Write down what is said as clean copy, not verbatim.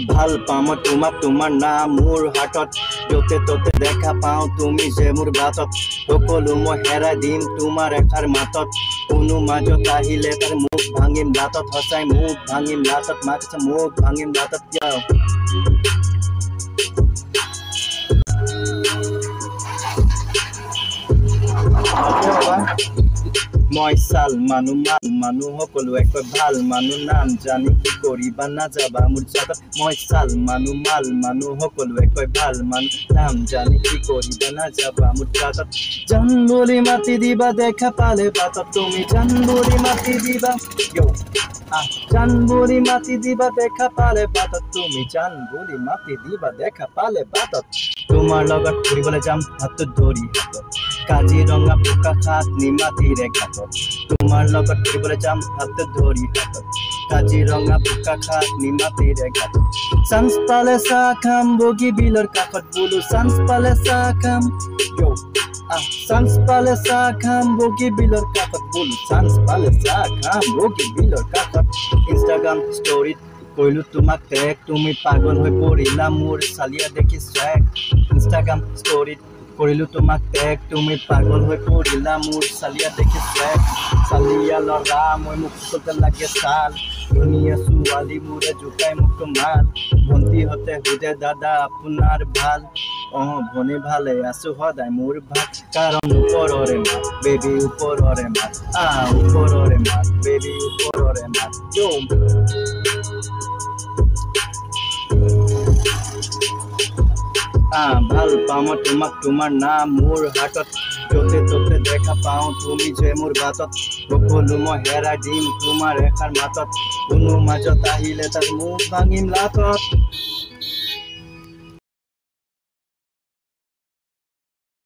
ভাল পাম তোমাক তোমাৰ নাম মোৰ হাতত য'তে ত'তে দেখা পাওঁ তুমি যে মোৰ বাটত সকলো মই হেৰাই দিম তোমাৰ এষাৰ মাতত কোনো মাজত আহিলে তাৰ মুখ ভাঙিম লাটত সঁচাই মুখ ভাঙিম লাটত মাতিছে মুখ ভাঙিম লাটত যাওঁ মই চাল মানুহ সকলোৱে কয় ভাল মানুহ নাম জানি কি কৰিবা নাযাবা মোৰ জাতত মই চাল মানুহ সকলোৱে কয় ভাল মানুহ নাম জানি কি কৰিবা নাযাবা মোৰ জাতত জান বুলি মাতি দিবা দেখা পালে বাটত তুমি জান বুলি মাতি দিবা জান বুলি মাতি দিবা দেখা পালে বাটত তুমি জান বুলি মাতি দিবা দেখা পালে বাটত তোমাৰ লগত ফুৰিবলৈ যাম হাতত ধৰি হাতত কাজিৰঙা বোকাখাত নিমাতীৰে ঘাটত তোমাৰ লগত ফুৰিবলৈ যাম হাতত ধৰি হাতত কাজিৰঙা বোকাখাত নিমাতীৰে ঘাটত চান্স পালে চাহ খাম বগী বিলৰ কাষত বোলো চান্স পালে চাহ খাম চান্স পালে চাহ খাম বগী বিলৰ কাষত বোলো চান্স পালে চাহ খাম বগী বিলৰ কাষত ইনষ্টাগ্ৰাম ষ্টৰীত কৰিলো তোমাক টেগ তুমি পাগল হৈ পৰিলা মোৰ চালিয়া দেখি চেক ইনষ্টাগ্ৰাম ষ্টৰীত কৰিলো তোমাক টেগ তুমি পাগল হৈ পৰিলা মোৰ চালিয়া দেখি চেক চালিয়া ল'ৰা মই মোক চতে লাগে চাল ধুনীয়া ছোৱালী মোৰে জোকাই মোক মাল ভণ্টিহঁতে সুধে দাদা আপোনাৰ ভাল ভনী ভালে আছো সদায় মোৰ ভাল কাৰণ ওপৰৰে মাত বেবী ওপৰৰে মাত ওপৰৰে মাত বেবী ওপৰৰে মাত ভাল পাম তোমাক তোমাৰ নাম মোৰ হাতত য'তে ত'তে দেখা পাওঁ তুমি যে মোৰ বাটত সকলো মই হেৰাই দিম তোমাৰ এষাৰ মাতত কোনো মাজত আহিলে তাৰ মুখ ভাঙিম লাটত